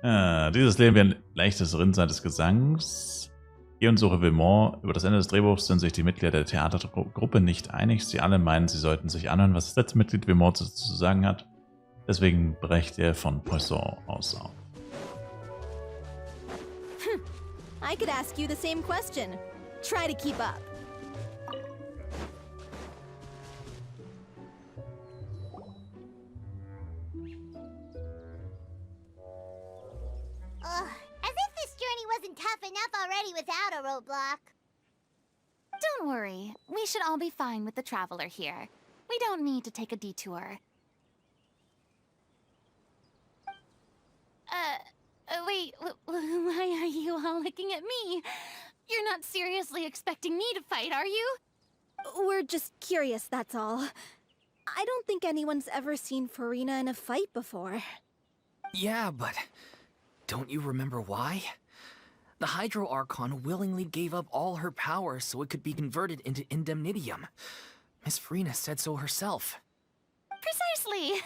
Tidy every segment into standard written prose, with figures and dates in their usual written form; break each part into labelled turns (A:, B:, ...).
A: Dieses Leben wie ein leichtes Rinnsal des Gesangs. Geh und suche Vimont. Über das Ende des Drehbuchs sind sich die Mitglieder der Theatergruppe nicht einig. Sie alle meinen, sie sollten sich anhören, was das letzte Mitglied Vimont zu sagen hat. Deswegen brecht er von Poisson aus auf.
B: I could ask you the same question. Try to keep up.
C: As if this journey wasn't tough enough already without a roadblock.
D: Don't worry. We should all be fine with the traveler here. We don't need to take a detour. Wait, why are you all looking at me? You're not seriously expecting me to fight, are you?
B: We're just curious, that's all. I don't think anyone's ever seen Furina in a fight before.
E: Yeah, but don't you remember why? The Hydro Archon willingly gave up all her power so it could be converted into indemnitium. Miss Furina said so herself.
D: Precisely!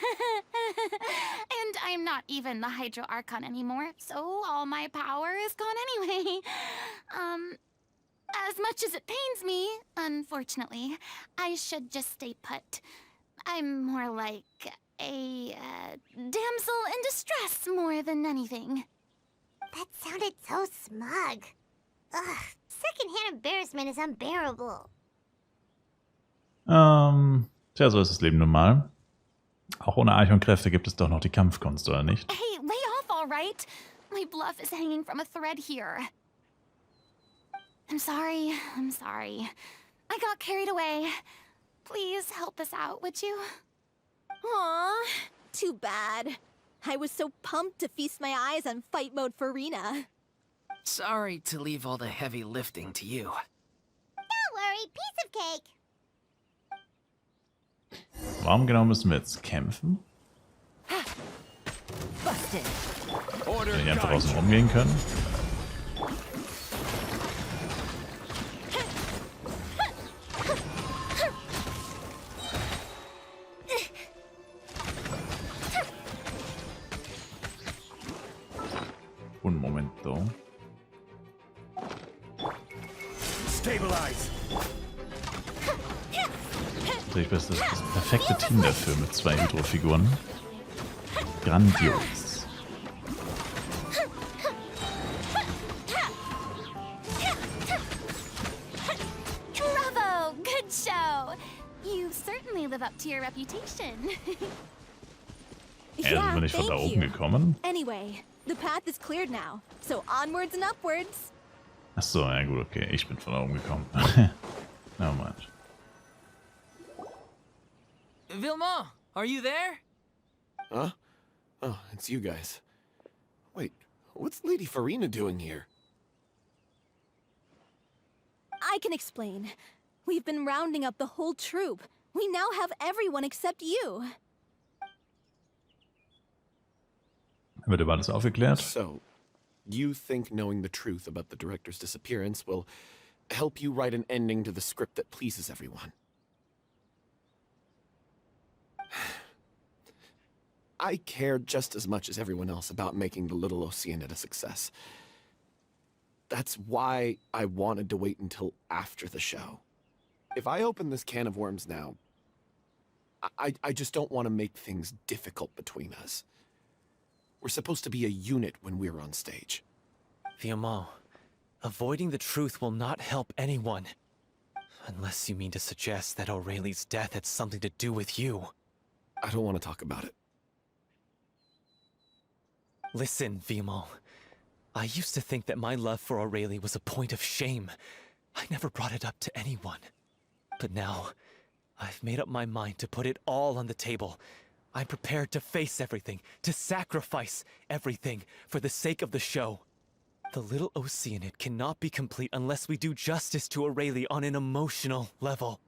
D: And I'm not even the Hydro Archon anymore, so all my power is gone anyway. As much as it pains me, unfortunately, I should just stay put. I'm more like a damsel in distress more than anything.
C: That sounded so smug. Ugh, secondhand embarrassment is unbearable.
A: Tja, so ist das Leben nun mal. Auch ohne Archonkräfte gibt es doch noch die Kampfkunst, oder nicht?
D: Hey, lay off, all right? My bluff is hanging from a thread here. I'm sorry. I got carried away. Please help us out, would you?
B: Aw, too bad. I was so pumped to feast my eyes on fight mode Furina.
E: Sorry to leave all the heavy lifting to you.
C: Don't worry, piece of cake.
A: Warum genau müssen wir jetzt kämpfen? Wenn wir einfach außen rumgehen können? Un momento.
F: Stabilize.
A: Das ist das perfekte Team dafür mit 2 Hydro-Figuren. Grandios.
D: Bravo! Good show! You certainly live up to your reputation.
A: Sind wir nicht von da oben gekommen?
B: Anyway, the path is cleared now, so onwards and upwards.
A: Achso, ja gut, okay. Ich bin von da oben gekommen. Na mal.
E: Vilma, are you there?
F: Huh? Oh, it's you guys. Wait, what's Lady Furina doing here?
B: I can explain. We've been rounding up the whole troop. We now have everyone except you.
A: Wird über alles aufgeklärt?
F: So, you think knowing the truth about the director's disappearance will help you write an ending to the script that pleases everyone? I care just as much as everyone else about making the little Okeanide a success. That's why I wanted to wait until after the show. If I open this can of worms now, I just don't want to make things difficult between us. We're supposed to be a unit when we're on stage.
G: Vilma, avoiding the truth will not help anyone. Unless you mean to suggest that Aurelie's death had something to do with you.
F: I don't want to talk about it.
G: Listen, Vilma. I used to think that my love for Aurelie was a point of shame. I never brought it up to anyone. But now, I've made up my mind to put it all on the table. I'm prepared to face everything, to sacrifice everything for the sake of the show. The little Okeanide cannot be complete unless we do justice to Aurelie on an emotional level.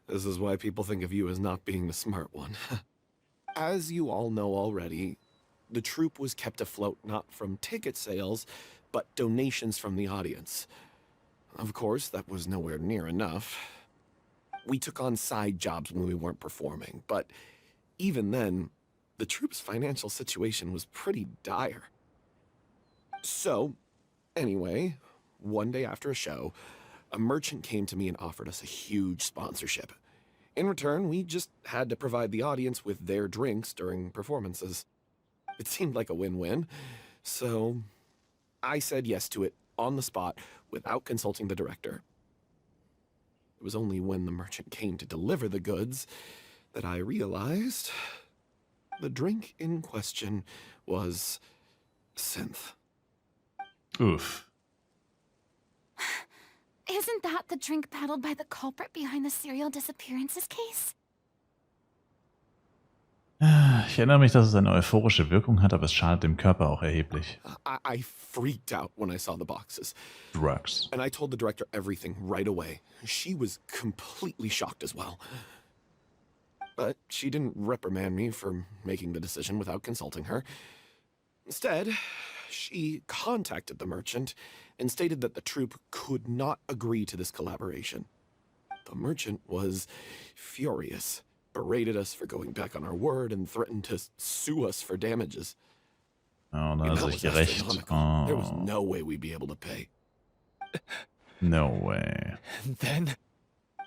F: This is why people think of you as not being the smart one. As you all know already, the troupe was kept afloat not from ticket sales, but donations from the audience. Of course, that was nowhere near enough. We took on side jobs when we weren't performing, but even then, the troop's financial situation was pretty dire. So, anyway, one day after a show, a merchant came to me and offered us a huge sponsorship. In return, we just had to provide the audience with their drinks during performances. It seemed like a win-win, so I said yes to it on the spot without consulting the director. It was only when the merchant came to deliver the goods that I realized the drink in question was synth.
A: Oof.
D: Isn't that the drink peddled by the culprit behind the serial disappearances case?
A: Ich erinnere mich, dass es eine euphorische Wirkung hat, aber es schadet dem Körper auch erheblich.
F: I freaked out when I saw the boxes.
A: Drugs.
F: And I told the director everything right away. She was completely shocked as well. But she didn't reprimand me for making the decision without consulting her. Instead, she contacted the merchant and stated that the troupe could not agree to this collaboration. The merchant was furious, berated us for going back on our word, and threatened to sue us for damages.
A: Oh, da
F: And
A: hat
F: that
A: sich
F: was
A: gerecht.
F: astronomical. There was
A: Oh,
F: no way we'd be able to pay.
A: no way.
G: And then,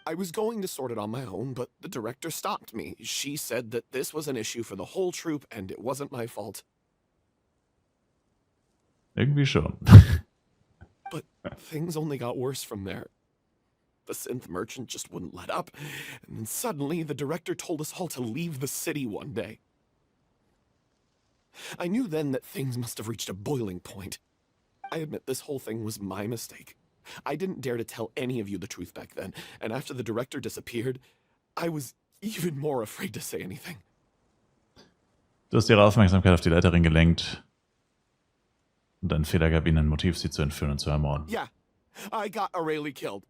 F: I was going to sort it on my own, but the director stopped me. She said that this was an issue for the whole troupe and it wasn't my fault.
A: Irgendwie schon.
F: But things only got worse from there. The synth merchant just wouldn't let up, and then suddenly the director told us all to leave the city one day. I knew then that things must have reached a boiling point. I admit this whole thing was my mistake. I didn't dare to tell any of you the truth back then, and after the director disappeared, I was even more afraid to say anything.
A: Du hast ihre Aufmerksamkeit auf die Leiterin gelenkt. Und ein Fehler gab ihnen ein Motiv, sie zu entführen und zu ermorden.
F: Yeah, I got Aurelie killed.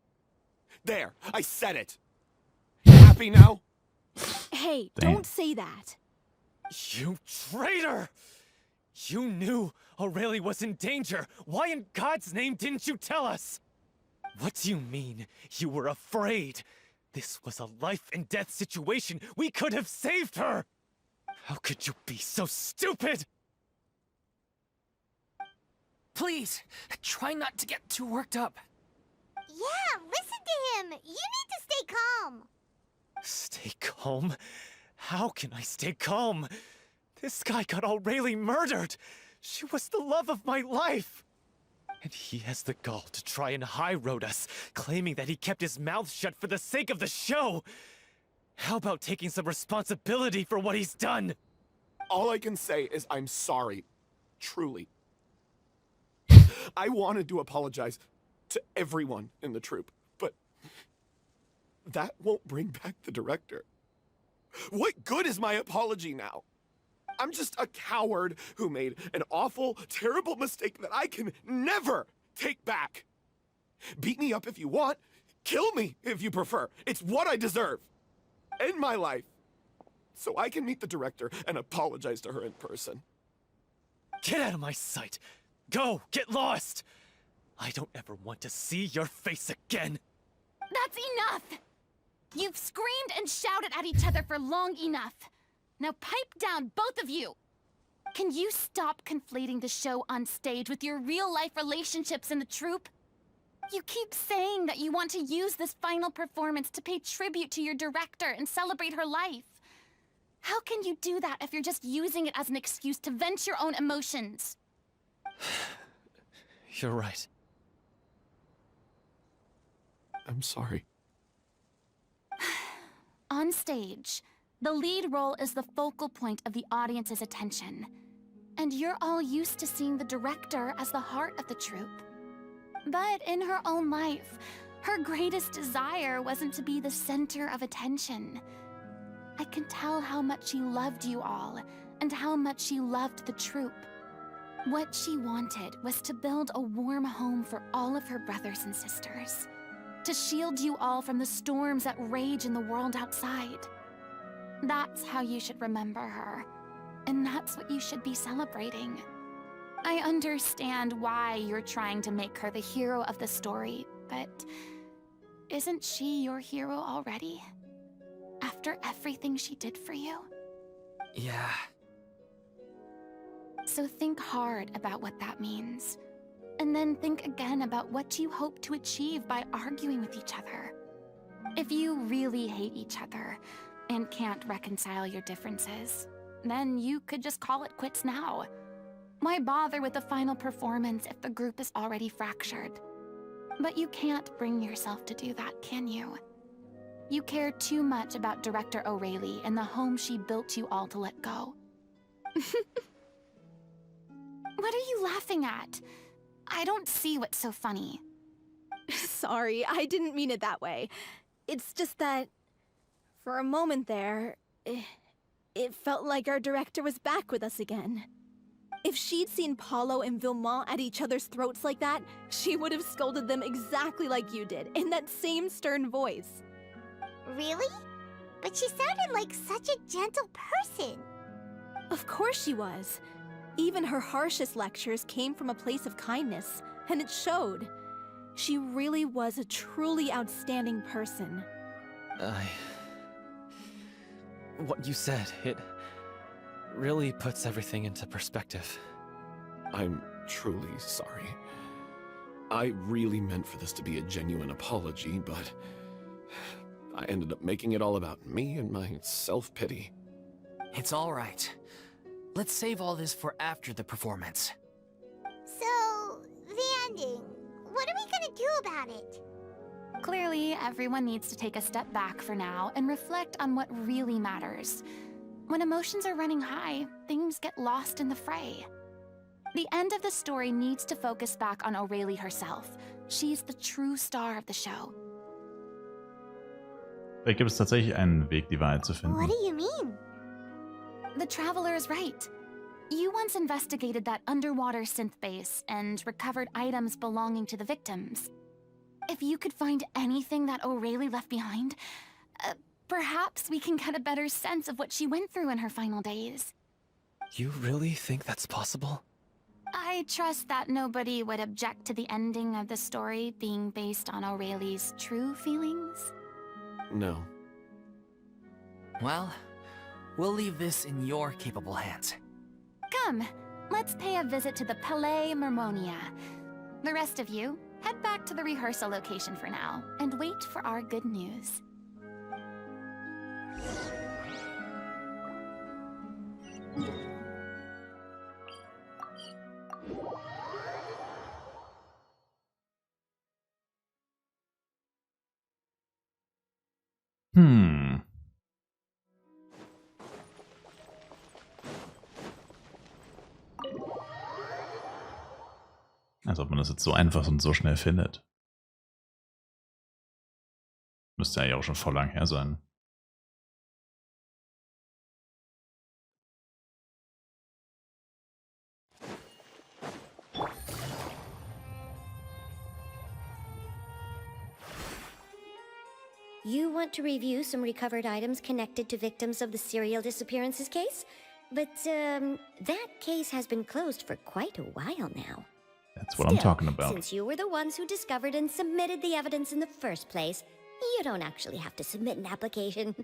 F: There, I said it. Happy now?
B: Hey,
A: Damn.
B: don't say that.
G: you traitor! You knew Aurelie was in danger. Why in God's name didn't you tell us? What do you mean, you were afraid? This was a life and death situation. We could have saved her! How could you be so stupid?
E: Please, try not to get too worked up.
C: Yeah, listen to him. You need to stay calm.
G: Stay calm? How can I stay calm? This guy got Aurelie murdered. She was the love of my life. And he has the gall to try and high-road us, claiming that he kept his mouth shut for the sake of the show. How about taking some responsibility for what he's done?
F: All I can say is I'm sorry. Truly. I wanted to apologize to everyone in the troupe, but that won't bring back the director. What good is my apology now? I'm just a coward who made an awful, terrible mistake that I can never take back. Beat me up if you want. Kill me if you prefer. It's what I deserve. End my life. So I can meet the director and apologize to her in person.
G: Get out of my sight! Go! Get lost! I don't ever want to see your face again!
D: That's enough! You've screamed and shouted at each other for long enough. Now pipe down, both of you! Can you stop conflating the show on stage with your real-life relationships in the troupe? You keep saying that you want to use this final performance to pay tribute to your director and celebrate her life. How can you do that if you're just using it as an excuse to vent your own emotions?
G: You're right.
F: I'm sorry.
D: On stage, the lead role is the focal point of the audience's attention. And you're all used to seeing the director as the heart of the troupe. But in her own life, her greatest desire wasn't to be the center of attention. I can tell how much she loved you all, and how much she loved the troupe. What she wanted was to build a warm home for all of her brothers and sisters. To shield you all from the storms that rage in the world outside. That's how you should remember her. And that's what you should be celebrating. I understand why you're trying to make her the hero of the story, but isn't she your hero already? After everything she did for you?
E: Yeah,
D: So think hard about what that means. And then think again about what you hope to achieve by arguing with each other. If you really hate each other and can't reconcile your differences, then you could just call it quits now. Why bother with the final performance if the group is already fractured? But you can't bring yourself to do that, can you? You care too much about Director O'Reilly and the home she built you all to let go. What are you laughing at? I don't see what's so funny.
B: Sorry, I didn't mean it that way. It's just that, for a moment there, it felt like our director was back with us again. If she'd seen Paulo and Vilmont at each other's throats like that, she would have scolded them exactly like you did, in that same stern voice.
C: Really? But she sounded like such a gentle person.
B: Of course she was. Even her harshest lectures came from a place of kindness, and it showed. She really was a truly outstanding person.
G: What you said, it really puts everything into perspective.
F: I'm truly sorry. I really meant for this to be a genuine apology, but I ended up making it all about me and my self-pity.
E: It's all right. Let's save all this for after the performance.
C: So, the ending. What are we gonna do about it?
D: Clearly, everyone needs to take a step back for now and reflect on what really matters. When emotions are running high, things get lost in the fray. The end of the story needs to focus back on O'Reilly herself. She's the true star of the show.
A: Vielleicht gibt es tatsächlich einen Weg, die Wahrheit zu finden.
C: What do you mean?
D: The Traveler is right. You once investigated that underwater synth base and recovered items belonging to the victims. If you could find anything that O'Reilly left behind, perhaps we can get a better sense of what she went through in her final days.
G: You really think that's possible?
D: I trust that nobody would object to the ending of the story being based on O'Reilly's true feelings.
F: No.
E: Well, we'll leave this in your capable hands.
D: Come, let's pay a visit to the Palais Mermonia. The rest of you, head back to the rehearsal location for now, and wait for our good news.
A: Als ob man das jetzt so einfach und so schnell findet. Müsste ja auch schon voll lang her sein.
H: You want to review some recovered items connected to victims of the serial disappearances case? But, that case has been closed for quite a while now.
A: That's what I'm talking about.
H: Since you were the ones who discovered and submitted the evidence in the first place, you don't actually have to submit an application.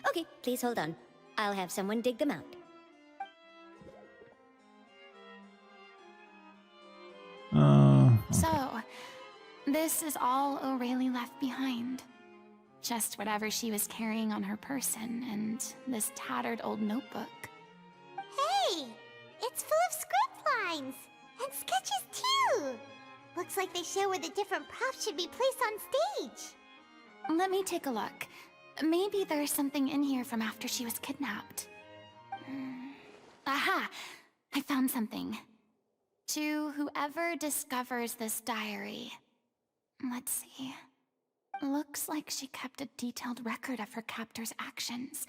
H: Okay, please hold on. I'll have someone dig them out.
A: Okay.
D: So, this is all O'Reilly left behind. Just whatever she was carrying on her person and this tattered old notebook.
C: Hey! It's full of script lines! And sketches too! Looks like they show where the different props should be placed on stage.
D: Let me take a look. Maybe there's something in here from after she was kidnapped. Aha! I found something. To whoever discovers this diary. Let's see. Looks like she kept a detailed record of her captor's actions.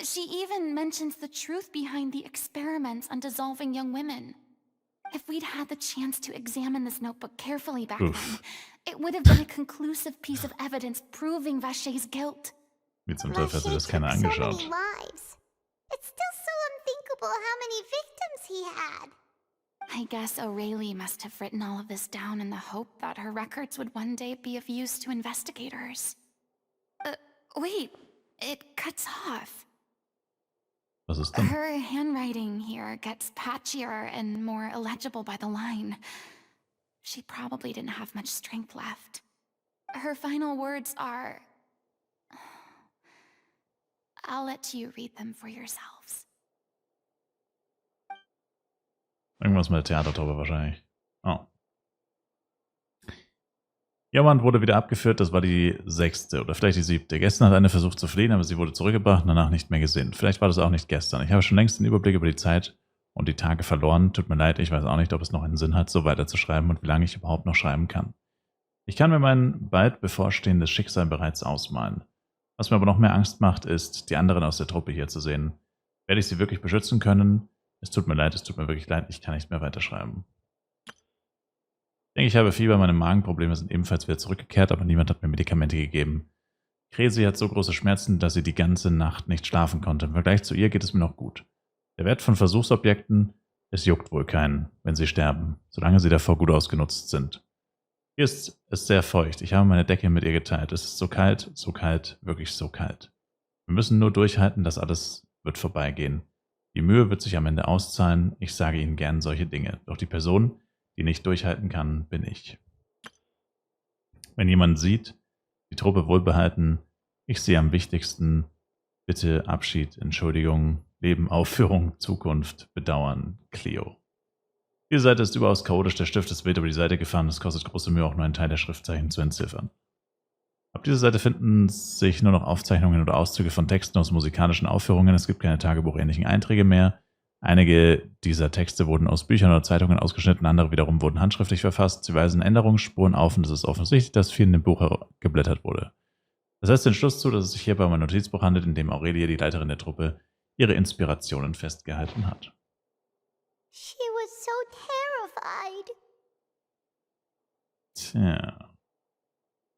D: She even mentions the truth behind the experiments on dissolving young women. If we'd had the chance to examine this notebook carefully back then, it would have been a conclusive piece of evidence proving Vachey's guilt.
A: Wie zum Teufel hat sie das keiner
C: Vacher took
A: angeschaut?
C: so many lives. It's still so unthinkable how many victims he had.
D: I guess O'Reilly must have written all of this down in the hope that her records would one day be of use to investigators. Wait, it cuts off.
A: Was ist denn?
D: Her handwriting here gets patchier and more illegible by the line. She probably didn't have much strength left. Her final words are... I'll let you read them for yourselves.
A: Irgendwas mit der Theatertruppe wahrscheinlich. Oh. Jemand wurde wieder abgeführt, das war die 6. oder vielleicht die 7. Gestern hat eine versucht zu fliehen, aber sie wurde zurückgebracht und danach nicht mehr gesehen. Vielleicht war das auch nicht gestern. Ich habe schon längst den Überblick über die Zeit und die Tage verloren. Tut mir leid, ich weiß auch nicht, ob es noch einen Sinn hat, so weiterzuschreiben und wie lange ich überhaupt noch schreiben kann. Ich kann mir mein bald bevorstehendes Schicksal bereits ausmalen. Was mir aber noch mehr Angst macht, ist, die anderen aus der Truppe hier zu sehen. Werde ich sie wirklich beschützen können? Es tut mir leid, es tut mir wirklich leid, ich kann nicht mehr weiterschreiben. Ich denke, ich habe Fieber, meine Magenprobleme sind ebenfalls wieder zurückgekehrt, aber niemand hat mir Medikamente gegeben. Kresi hat so große Schmerzen, dass sie die ganze Nacht nicht schlafen konnte. Im Vergleich zu ihr geht es mir noch gut. Der Wert von Versuchsobjekten, es juckt wohl keinen, wenn sie sterben, solange sie davor gut ausgenutzt sind. Hier ist es sehr feucht. Ich habe meine Decke mit ihr geteilt. Es ist so kalt, wirklich so kalt. Wir müssen nur durchhalten, das alles wird vorbeigehen. Die Mühe wird sich am Ende auszahlen. Ich sage Ihnen gern solche Dinge. Doch die Person, die nicht durchhalten kann, bin ich. Wenn jemand sieht, die Truppe wohlbehalten, ich sehe am wichtigsten, bitte Abschied, Entschuldigung, Leben, Aufführung, Zukunft, Bedauern, Cleo. Diese Seite ist überaus chaotisch, der Stift ist wild über die Seite gefahren, es kostet große Mühe, auch nur einen Teil der Schriftzeichen zu entziffern. Auf dieser Seite finden sich nur noch Aufzeichnungen oder Auszüge von Texten aus musikalischen Aufführungen, es gibt keine tagebuchähnlichen Einträge mehr. Einige dieser Texte wurden aus Büchern oder Zeitungen ausgeschnitten, andere wiederum wurden handschriftlich verfasst. Sie weisen Änderungsspuren auf und es ist offensichtlich, dass viel in dem Buch geblättert wurde. Das heißt den Schluss zu, dass es sich hierbei um ein Notizbuch handelt, in dem Aurelia, die Leiterin der Truppe, ihre Inspirationen festgehalten hat.
C: She was so terrified.
A: Tja.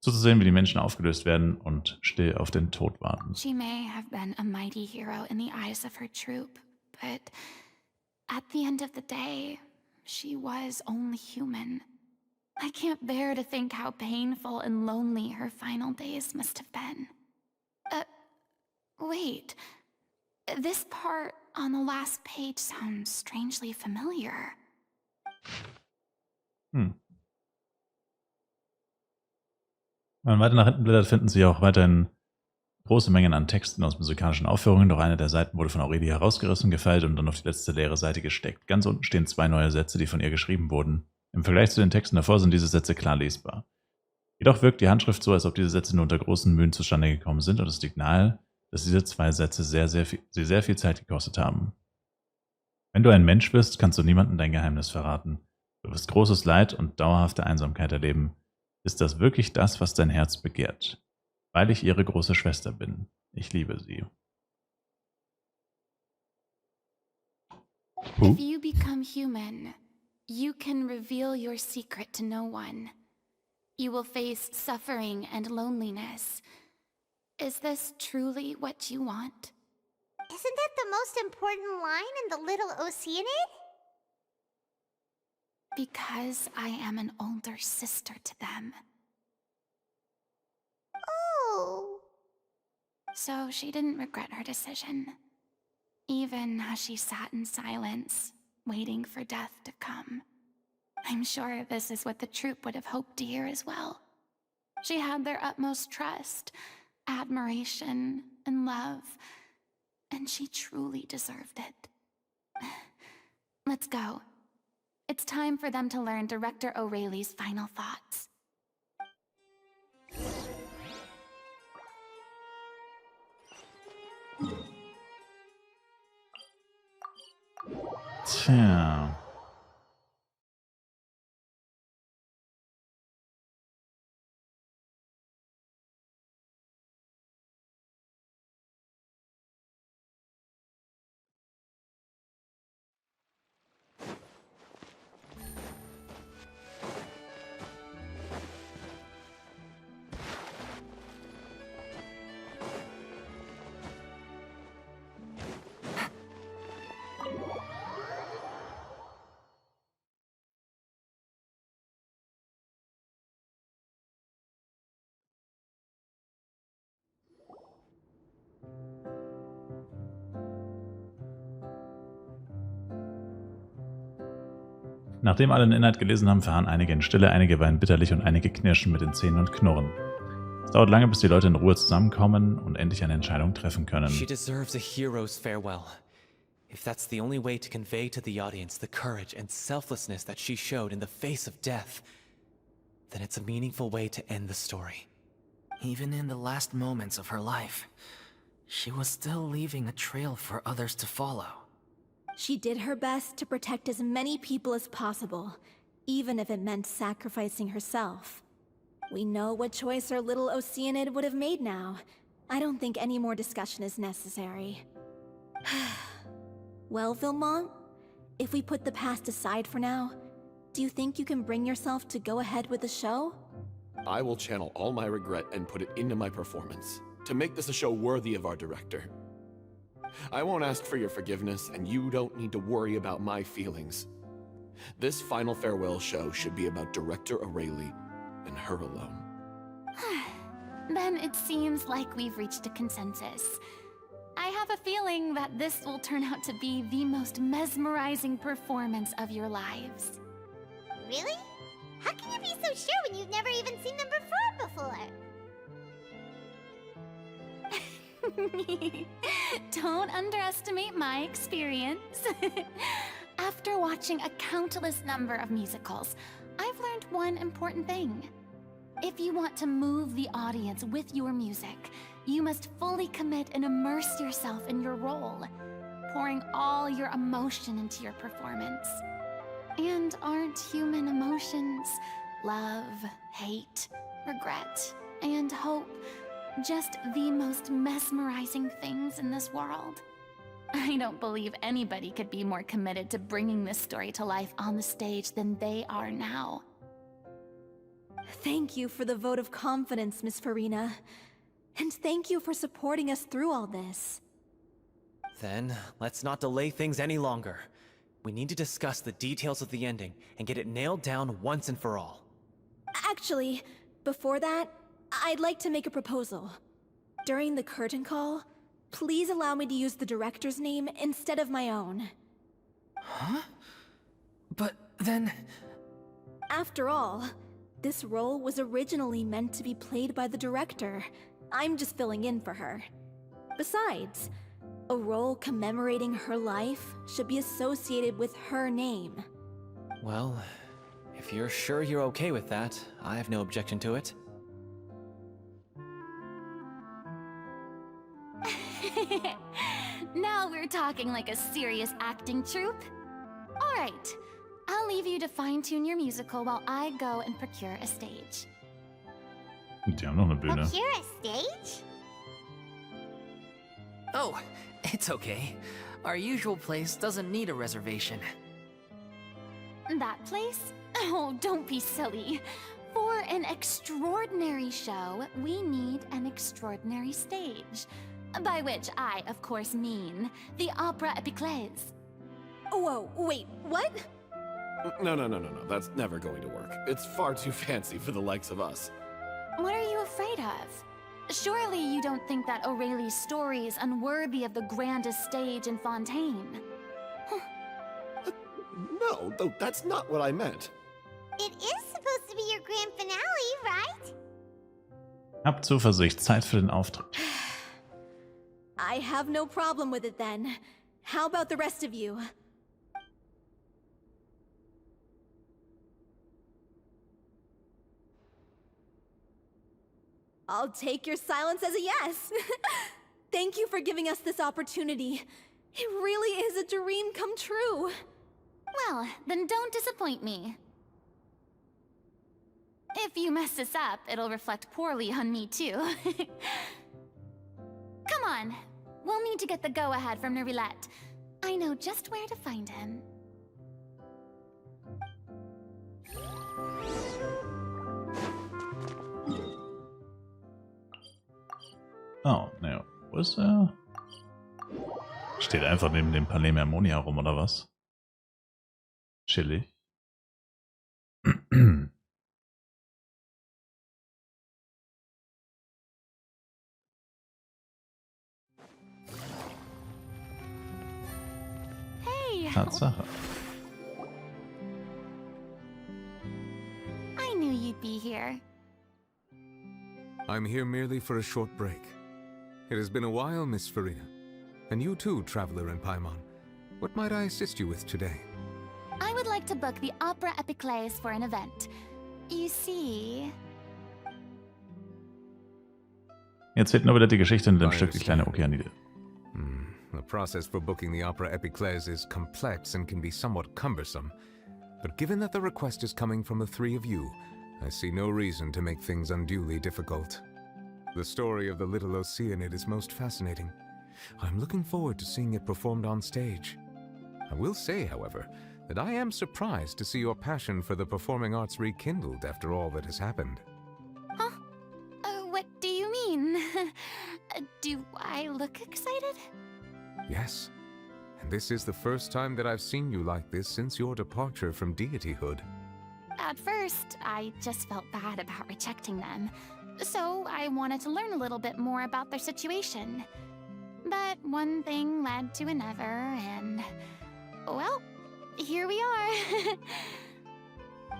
A: So zu sehen, wie die Menschen aufgelöst werden und still auf den Tod warten.
D: She may have been a mighty hero in the eyes of her troop, but at the end of the day, she was only human. I can't bear to think how painful and lonely her final days must have been. Wait. This part on the last page sounds strangely familiar.
A: Wenn man weiter nach hinten blättert, finden sich auch weiterhin große Mengen an Texten aus musikalischen Aufführungen, doch eine der Seiten wurde von Aurelia herausgerissen, gefeilt und dann auf die letzte leere Seite gesteckt. Ganz unten stehen 2 neue Sätze, die von ihr geschrieben wurden. Im Vergleich zu den Texten davor sind diese Sätze klar lesbar. Jedoch wirkt die Handschrift so, als ob diese Sätze nur unter großen Mühen zustande gekommen sind und es liegt nahe, dass diese 2 Sätze sehr viel Zeit gekostet haben. Wenn du ein Mensch bist, kannst du niemandem dein Geheimnis verraten. Du wirst großes Leid und dauerhafte Einsamkeit erleben. Ist das wirklich das, was dein Herz begehrt? Weil ich ihre große Schwester bin. Ich liebe sie.
D: If you become human, you can reveal your secret to no one. You will face suffering and loneliness. Is this truly what you want?
C: Isn't that the most important line in the Little Oceanid?
D: Because I am an older sister to them.
C: Oh.
D: So she didn't regret her decision, even as she sat in silence, waiting for death to come. I'm sure this is what the troop would have hoped to hear as well. She had their utmost trust, admiration, and love, and she truly deserved it. Let's go. It's time for them to learn Director O'Reilly's final thoughts.
A: Tja. Nachdem alle den Inhalt gelesen haben, verharren einige in Stille, einige weinen bitterlich und einige knirschen mit den Zähnen und knurren. Es dauert lange, bis die Leute in Ruhe zusammenkommen und endlich eine Entscheidung treffen können.
G: She deserves a hero's farewell. If that's the only way to convey to the audience the courage and selflessness that she showed in the face of death, then it's a meaningful way to end the story.
E: Even in the last moments of her life, she was still leaving a trail for others to follow.
B: She did her best to protect as many people as possible, even if it meant sacrificing herself. We know what choice our little Okeanide would have made now. I don't think any more discussion is necessary. Well, Vilmont, if we put the past aside for now, do you think you can bring yourself to go ahead with the show?
F: I will channel all my regret and put it into my performance, to make this a show worthy of our director. I won't ask for your forgiveness, and you don't need to worry about my feelings. This final farewell show should be about Director O'Reilly and her alone.
D: Then it seems like we've reached a consensus. I have a feeling that this will turn out to be the most mesmerizing performance of your lives.
C: Really? How can you be so sure when you've never even seen them perform before?
D: Don't underestimate my experience. After watching a countless number of musicals, I've learned one important thing. If you want to move the audience with your music, you must fully commit and immerse yourself in your role, pouring all your emotion into your performance. And aren't human emotions, love, hate, regret, and hope, just the most mesmerizing things in this world? I don't believe anybody could be more committed to bringing this story to life on the stage than they are now.
B: Thank you for the vote of confidence, Miss Furina. And thank you for supporting us through all this.
G: Then, let's not delay things any longer. We need to discuss the details of the ending and get it nailed down once and for all.
B: Actually, before that, I'd like to make a proposal. During the curtain call, please allow me to use the director's name instead of my own.
E: Huh? But then...
B: After all, this role was originally meant to be played by the director. I'm just filling in for her. Besides, a role commemorating her life should be associated with her name.
G: Well, if you're sure you're okay with that, I have no objection to it.
D: Now we're talking like a serious acting troupe. All right, I'll leave you to fine-tune your musical while I go and procure a stage.
A: Die haben noch eine Bühne.
C: Procure a stage?
E: Oh, it's okay. Our usual place doesn't need a reservation.
D: That place? Oh, don't be silly. For an extraordinary show, we need an extraordinary stage. By which I, of course, mean the Opera Epiclese.
B: Whoa, wait, what?
F: No. That's never going to work. It's far too fancy for the likes of us.
D: What are you afraid of? Surely you don't think that O'Reilly's story is unworthy of the grandest stage in Fontaine.
F: No, that's not what I meant.
C: It is supposed to be your grand finale, right?
A: Hab Zuversicht, Zeit für den Auftritt.
B: I have no problem with it then. How about the rest of you? I'll take your silence as a yes. Thank you for giving us this opportunity. It really is a dream come true.
D: Well, then don't disappoint me. If you mess this up, it'll reflect poorly on me too. Come on, we'll need to get the go-ahead from Nervilette. I know just where to find him.
A: Oh, naja. Wo ist er? Steht einfach neben dem Palais Mermonia rum, oder was? Chillig.
D: Hey!
A: Tatsache.
D: you'd be here.
I: I'm here merely for a short break. It has been a while, Miss Furina. And you too, traveler in Paimon. What might I assist you with today?
D: I would like to book the Opera Epiclese for an event. You see...
A: Jetzt fehlt nur wieder die Geschichte in dem Stück Die kleine Okeanide.
I: The process for booking the Opera Epiclese is complex and can be somewhat cumbersome. But given that the request is coming from the three of you, I see no reason to make things unduly difficult. The story of the little Okeanide is most fascinating. I'm looking forward to seeing it performed on stage. I will say, however, that I am surprised to see your passion for the performing arts rekindled after all that has happened.
D: Huh? What do you mean? Do I look excited?
I: Yes. And this is the first time that I've seen you like this since your departure from deityhood.
D: At first, I just felt bad about rejecting them. So I wanted to learn a little bit more about their situation. But one thing led to another, and... well, here we are.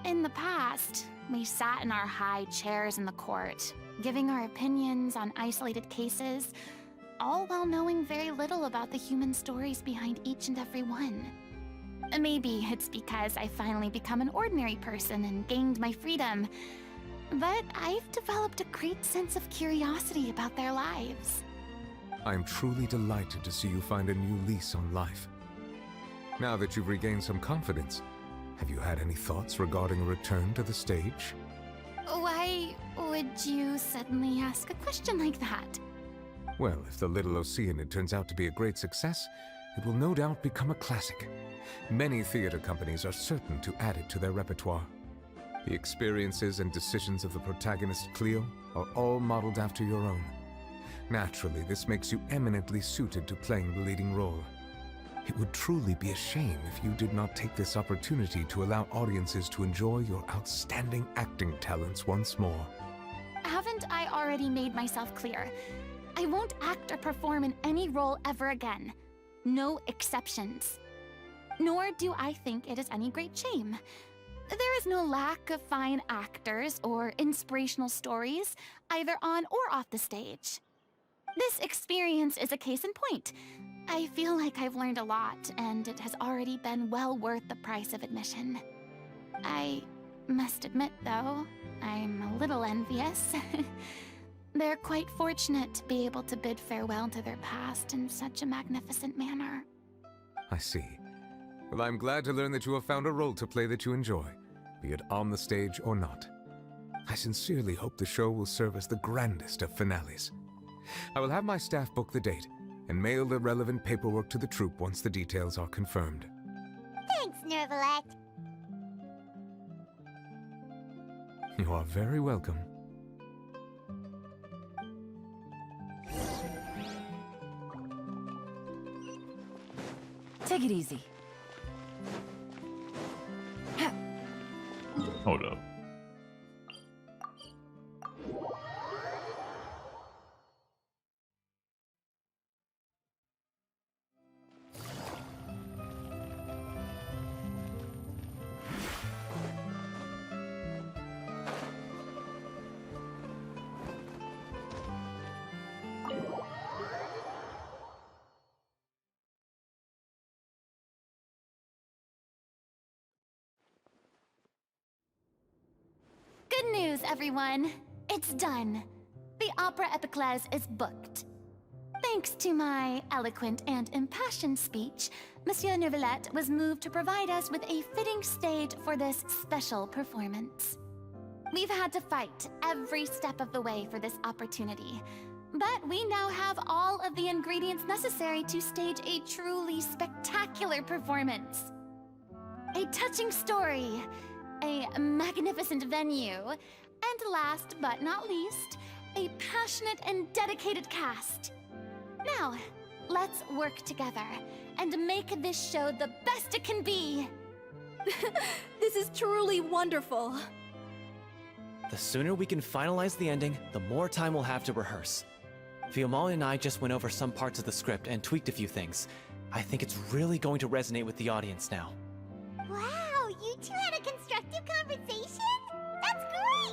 D: In the past, we sat in our high chairs in the court, giving our opinions on isolated cases, all while knowing very little about the human stories behind each and every one. Maybe it's because I finally become an ordinary person and gained my freedom, but I've developed a great sense of curiosity about their lives.
I: I am truly delighted to see you find a new lease on life. Now that you've regained some confidence, have you had any thoughts regarding a return to the stage?
D: Why would you suddenly ask a question like that?
I: Well, if the Little Okeanide turns out to be a great success, it will no doubt become a classic. Many theater companies are certain to add it to their repertoire. The experiences and decisions of the protagonist Cleo are all modeled after your own. Naturally, this makes you eminently suited to playing the leading role. It would truly be a shame if you did not take this opportunity to allow audiences to enjoy your outstanding acting talents once more.
D: Haven't I already made myself clear? I won't act or perform in any role ever again. No exceptions. Nor do I think it is any great shame. There is no lack of fine actors or inspirational stories, either on or off the stage. This experience is a case in point. I feel like I've learned a lot, and it has already been well worth the price of admission. I must admit, though, I'm a little envious. They're quite fortunate to be able to bid farewell to their past in such a magnificent manner.
I: I see. Well, I'm glad to learn that you have found a role to play that you enjoy, be it on the stage or not. I sincerely hope the show will serve as the grandest of finales. I will have my staff book the date and mail the relevant paperwork to the troupe once the details are confirmed.
C: Thanks, Nervalette.
I: You are very welcome.
J: Take it easy.
A: Hold up.
D: Good news, everyone. It's done. The Opera Epiclese is booked. Thanks to my eloquent and impassioned speech, Monsieur Nervalette was moved to provide us with a fitting stage for this special performance. We've had to fight every step of the way for this opportunity, but we now have all of the ingredients necessary to stage a truly spectacular performance. A touching story, a magnificent venue, and last but not least, a passionate and dedicated cast. Now, let's work together and make this show the best it can be.
B: This is truly wonderful.
G: The sooner we can finalize the ending, the more time we'll have to rehearse. Fiamma and I just went over some parts of the script and tweaked a few things. I think it's really going to resonate with the audience now.
C: Wow, you two had a constructive conversation? That's great!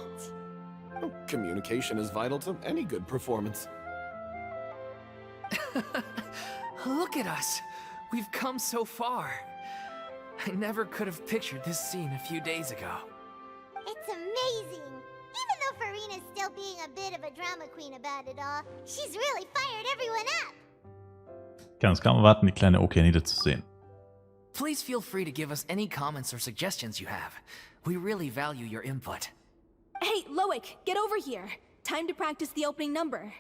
F: Communication is vital to any good performance.
E: Look at us. We've come so far. I never could have pictured this scene a few days ago.
C: It's amazing! Even though Furina's still being a bit of a drama queen about it all, she's really fired everyone up!
A: Ich kann es kaum erwarten, die kleine Okeanide zu sehen.
E: Please feel free to give us any comments or suggestions you have. We really value your input.
B: Hey, Loic, get over here. Time to practice the opening number.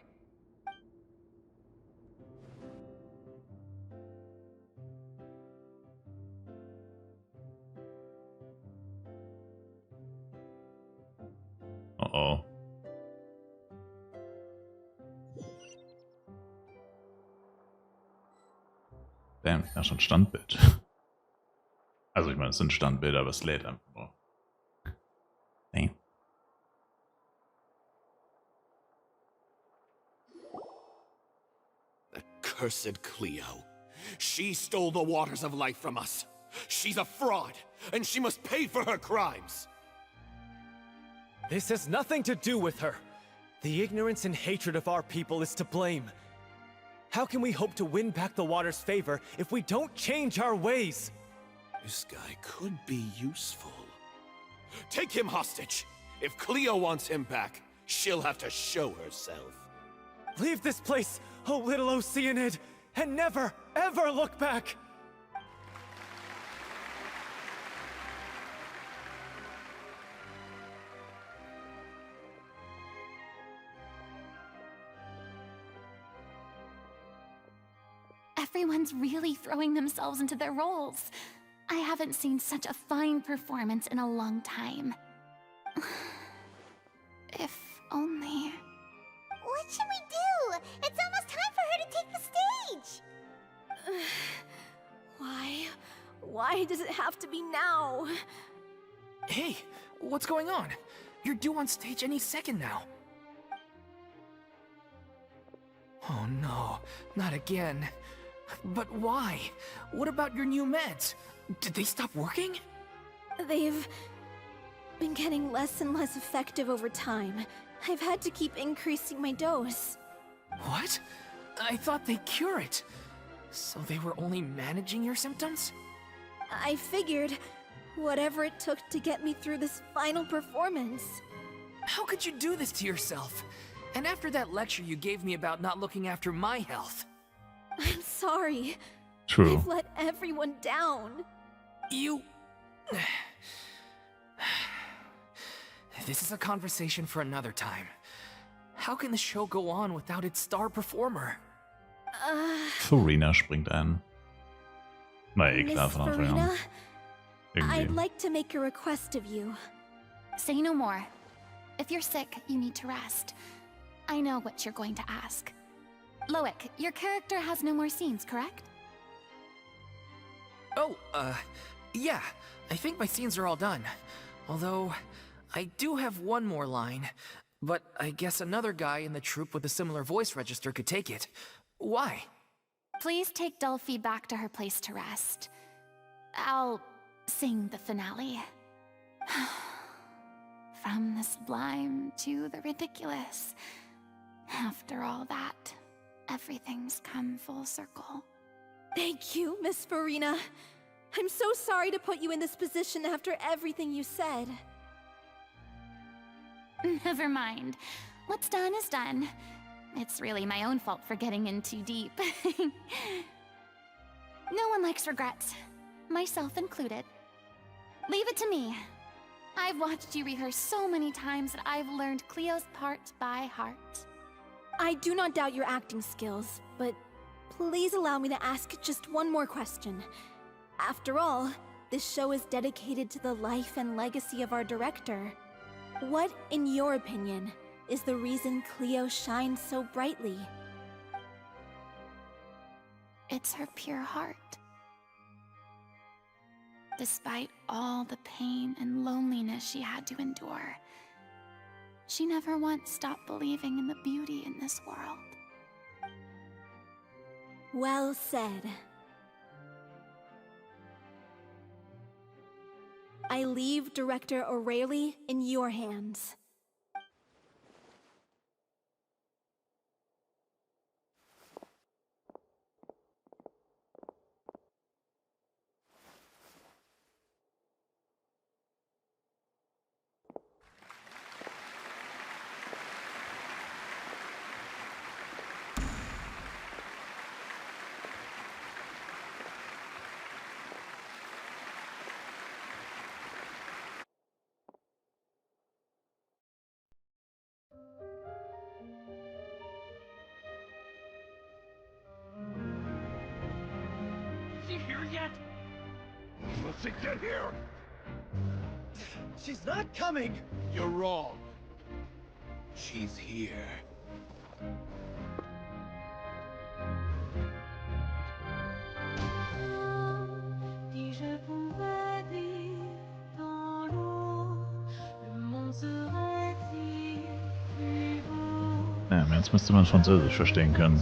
A: Oh. Damn, ja schon Standbild. Also ich meine, es sind Standbilder, aber es lädt einfach nur. Damn.
F: Accursed Cleo. She stole the waters of life from us. She's a fraud, and she must pay for her crimes.
G: This has nothing to do with her. The ignorance and hatred of our people is to blame. How can we hope to win back the water's favor if we don't change our ways?
F: This guy could be useful. Take him hostage. If Cleo wants him back, she'll have to show herself.
G: Leave this place, oh little Okeanide, and never, ever look back!
D: Everyone's really throwing themselves into their roles. I haven't seen such a fine performance in a long time. If only...
C: What should we do? It's almost time for her to take the stage!
B: Why? Why does it have to be now?
E: Hey, what's going on? You're due on stage any second now. Oh no, not again. But why? What about your new meds? Did they stop working?
B: They've been getting less and less effective over time. I've had to keep increasing my dose.
E: What? I thought they cure it. So they were only managing your symptoms?
B: I figured whatever it took to get me through this final performance.
E: How could you do this to yourself? And after that lecture you gave me about not looking after my health.
B: I'm sorry.
A: True.
B: I've let everyone down.
E: You... This is a conversation for another time. How can the show go on without its star performer?
A: Furina springt ein. Na eh, klar,
B: Miss
A: von Anfang an.
B: Furina, I'd
A: Irgendwie.
B: like to make a request of you.
D: Say no more. If you're sick, you need to rest. I know what you're going to ask. Loic, your character has no more scenes, correct?
E: Oh, yeah. I think my scenes are all done. Although, I do have one more line. But I guess another guy in the troupe with a similar voice register could take it. Why?
D: Please take Delphi back to her place to rest. I'll sing the finale. From the sublime to the ridiculous. After all that, everything's come full circle.
B: Thank you, Miss Furina. I'm so sorry to put you in this position after everything you said.
D: Never mind. What's done is done. It's really my own fault for getting in too deep. No one likes regrets, myself included. Leave it to me. I've watched you rehearse so many times that I've learned Cleo's part by heart.
B: I do not doubt your acting skills, but please allow me to ask just one more question. After all, this show is dedicated to the life and legacy of our director. What, in your opinion, is the reason Cleo shines so brightly?
D: It's her pure heart. Despite all the pain and loneliness she had to endure, she never once stopped believing in the beauty in this world.
B: Well said. I leave Director O'Reilly in your hands.
K: to get here!
L: She's not coming!
K: You're wrong. She's here.
A: Ja, jetzt müsste man Französisch verstehen können.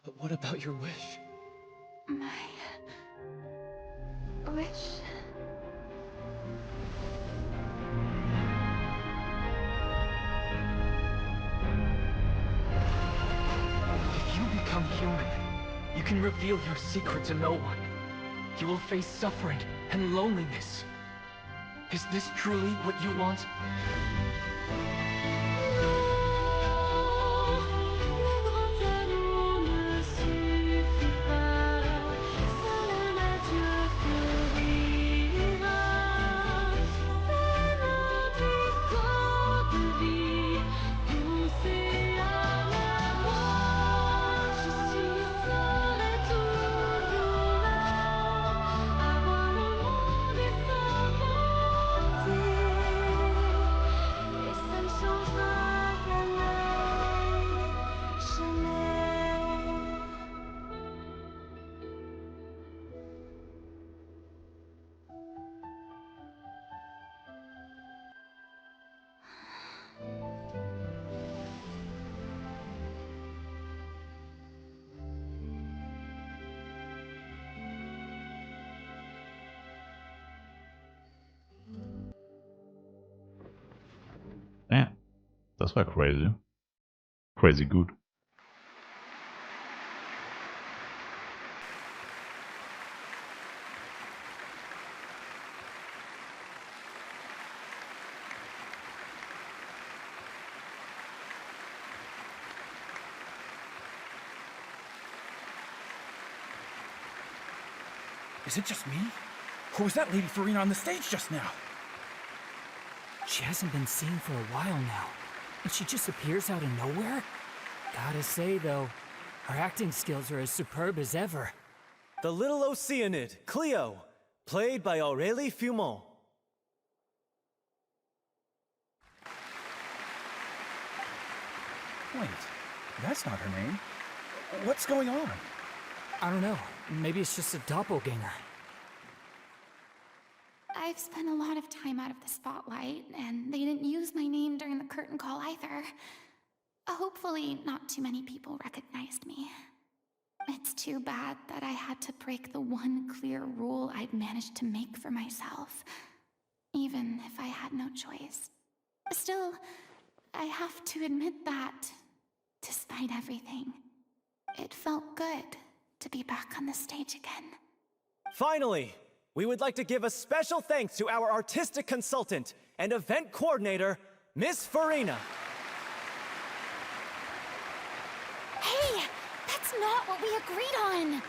E: But what about your wish?
D: My wish.
E: If you become human, you can reveal your secret to no one. You will face suffering and loneliness. Is this truly what you want?
A: Ja, das war crazy. Crazy gut.
L: Is it just me? Or was that Lady Furina on the stage just now?
M: She hasn't been seen for a while now, and she just appears out of nowhere? Gotta say, though, her acting skills are as superb as ever.
G: The little Okeanide, Cleo, played by Aurélie Fumont.
L: Wait, that's not her name. What's going on?
M: I don't know. Maybe it's just a doppelganger.
D: I've spent a lot of time out of the spotlight, and they didn't use my name during the curtain call either. Hopefully, not too many people recognized me. It's too bad that I had to break the one clear rule I'd managed to make for myself, even if I had no choice. Still, I have to admit that, despite everything, it felt good to be back on the stage again.
G: Finally, we would like to give a special thanks to our artistic consultant and event coordinator, Miss Furina.
D: Hey, that's not what we agreed on.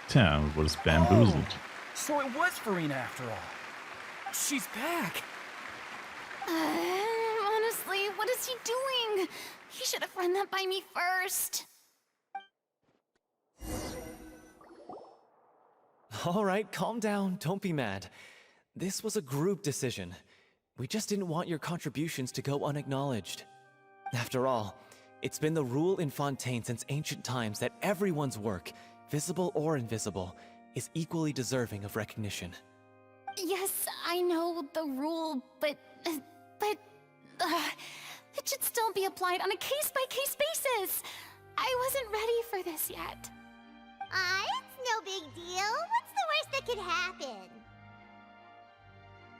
A: Tja, du wurdest bamboozled.
L: So it was Furina after all.
M: She's back!
D: Honestly, what is he doing? He should have run that by me first.
G: All right, calm down, don't be mad. This was a group decision. We just didn't want your contributions to go unacknowledged. After all, it's been the rule in Fontaine since ancient times that everyone's work, visible or invisible, is equally deserving of recognition.
D: Yes, I know the rule, but it should still be applied on a case-by-case basis. I wasn't ready for this yet.
C: It's no big deal. What's the worst that could happen?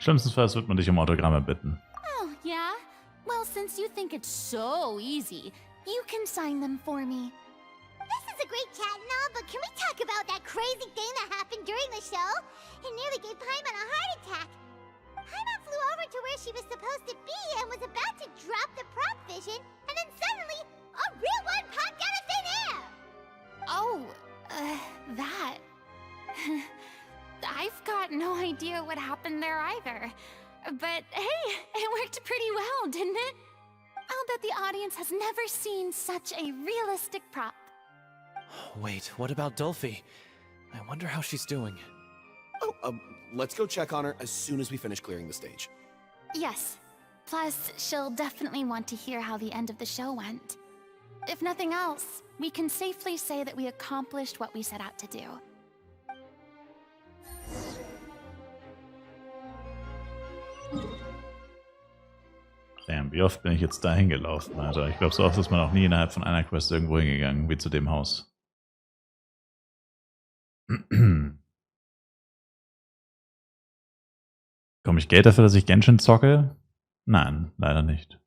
A: Schlimmstenfalls wird man dich um Autogramme bitten.
D: Oh, yeah? Well, since you think it's so easy, you can sign them for me.
C: This is a great chat and all, but can we talk about that crazy thing that happened during the show? It nearly gave Paimon a heart attack. Paimon flew over to where she was supposed to be and was about to drop the prop vision and then suddenly, a real one popped out of thin air!
D: Oh, that. I've got no idea what happened there either. But hey, it worked pretty well, didn't it? I'll bet the audience has never seen such a realistic prop.
G: Wait, what about Dolphy? I wonder how she's doing.
F: Oh, let's go check on her as soon as we finish clearing the stage.
D: Yes. Plus, she'll definitely want to hear how the end of the show went. If nothing else, we can safely say that we accomplished what we set out to do.
A: Damn, wie oft bin ich jetzt da hingelaufen, Alter? Ich glaube, so oft ist man auch nie innerhalb von einer Quest irgendwo hingegangen, wie zu dem Haus. Bekomme ich Geld dafür, dass ich Genshin zocke? Nein, leider nicht.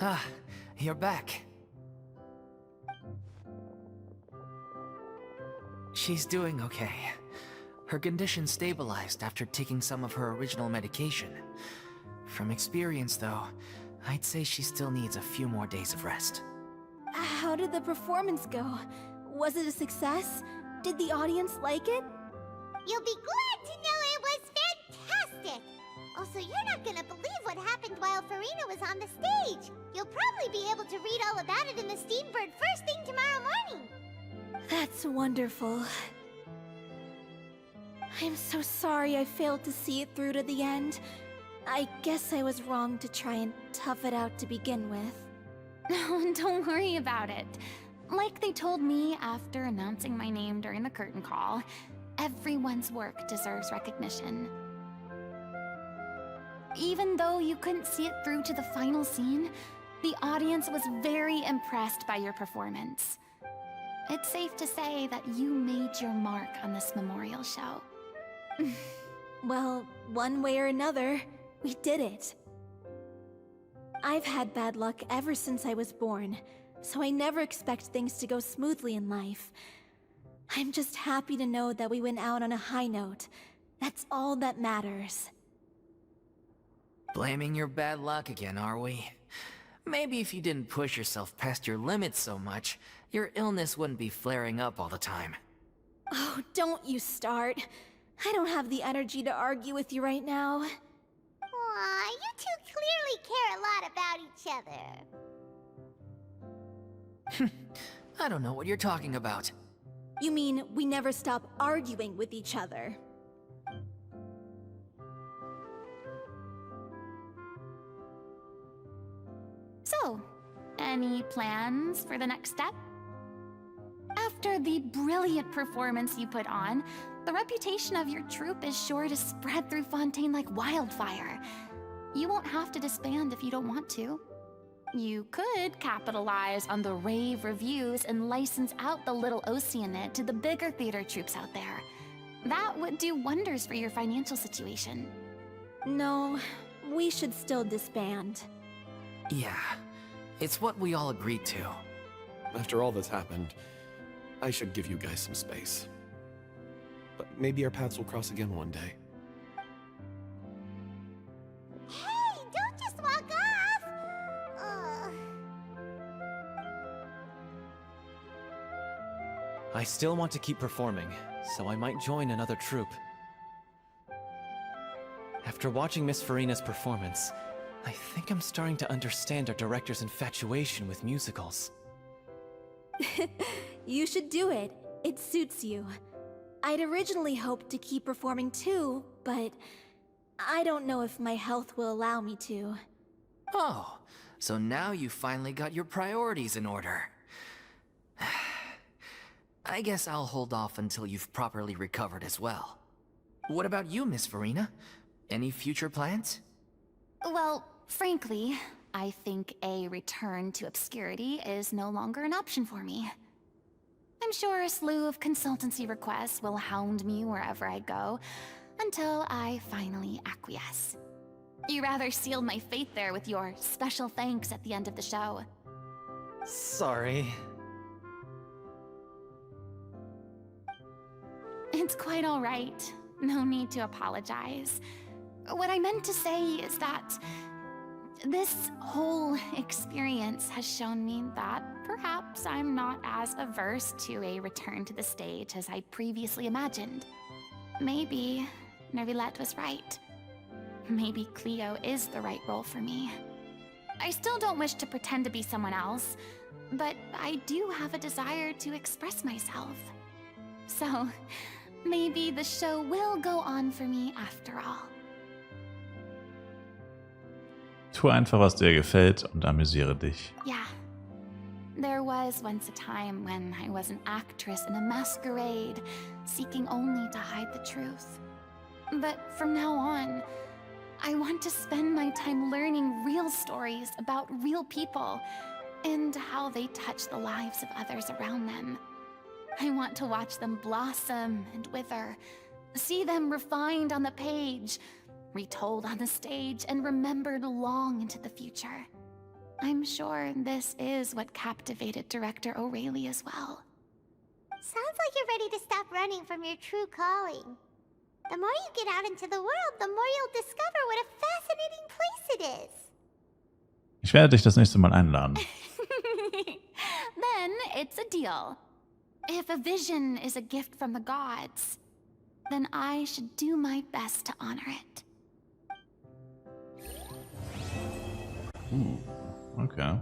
E: Ah, you're back. She's doing okay. Her condition stabilized after taking some of her original medication. From experience, though, I'd say she still needs a few more days of rest.
B: How did the performance go? Was it a success? Did the audience like it?
C: You'll be glad to know it was fantastic! Also, you're not gonna believe what happened while Furina was on the stage. You'll probably be able to read all about it in the Steambird first thing tomorrow morning.
B: That's wonderful. I'm so sorry I failed to see it through to the end. I guess I was wrong to try and tough it out to begin with.
D: No, don't worry about it. Like they told me after announcing my name during the curtain call, everyone's work deserves recognition. Even though you couldn't see it through to the final scene, the audience was very impressed by your performance. It's safe to say that you made your mark on this memorial show.
B: Well, one way or another, we did it. I've had bad luck ever since I was born, so I never expect things to go smoothly in life. I'm just happy to know that we went out on a high note. That's all that matters.
E: Blaming your bad luck again, are we? Maybe if you didn't push yourself past your limits so much, your illness wouldn't be flaring up all the time.
B: Oh, don't you start. I don't have the energy to argue with you right now.
C: Aw, you two clearly care a lot about each other.
E: I don't know what you're talking about.
B: You mean we never stop arguing with each other?
D: So, any plans for the next step? After the brilliant performance you put on, the reputation of your troupe is sure to spread through Fontaine like wildfire. You won't have to disband if you don't want to. You could capitalize on the rave reviews and license out the little Okeanide to the bigger theater troupes out there. That would do wonders for your financial situation.
B: No, we should still disband.
E: Yeah, it's what we all agreed to.
F: After all that's happened, I should give you guys some space. But maybe our paths will cross again one day.
C: Hey, don't just walk off!
G: I still want to keep performing, so I might join another troupe. After watching Miss Furina's performance, I think I'm starting to understand our director's infatuation with musicals.
B: You should do it. It suits you. I'd originally hoped to keep performing too, but I don't know if my health will allow me to.
E: Oh, so now you finally got your priorities in order. I guess I'll hold off until you've properly recovered as well. What about you, Miss Furina? Any future plans?
D: Well, frankly, I think a return to obscurity is no longer an option for me. I'm sure a slew of consultancy requests will hound me wherever I go, until I finally acquiesce. You rather sealed my fate there with your special thanks at the end of the show.
G: Sorry.
D: It's quite all right. No need to apologize. What I meant to say is that this whole experience has shown me that perhaps I'm not as averse to a return to the stage as I previously imagined. Maybe Nervilette was right. Maybe Cleo is the right role for me. I still don't wish to pretend to be someone else, but I do have a desire to express myself. So, maybe the show will go on for me after all.
A: Tu einfach, was dir gefällt und amüsiere dich.
D: Yeah. There was once a time when I was an actress in a masquerade, seeking only to hide the truth. But from now on, I want to spend my time learning real stories about real people and how they touch the lives of others around them. I want to watch them blossom and wither, see them refined on the page, retold on the stage, and remembered long into the future. I'm sure this is what captivated director O'Reilly as well.
C: Sounds like you're ready to stop running from your true calling. The more you get out into the world, the more you'll discover what a fascinating place it is.
A: Ich werde dich das nächste Mal einladen.
D: Then it's a deal. If a vision is a gift from the gods, then I should do my best to honor it.
A: Okay.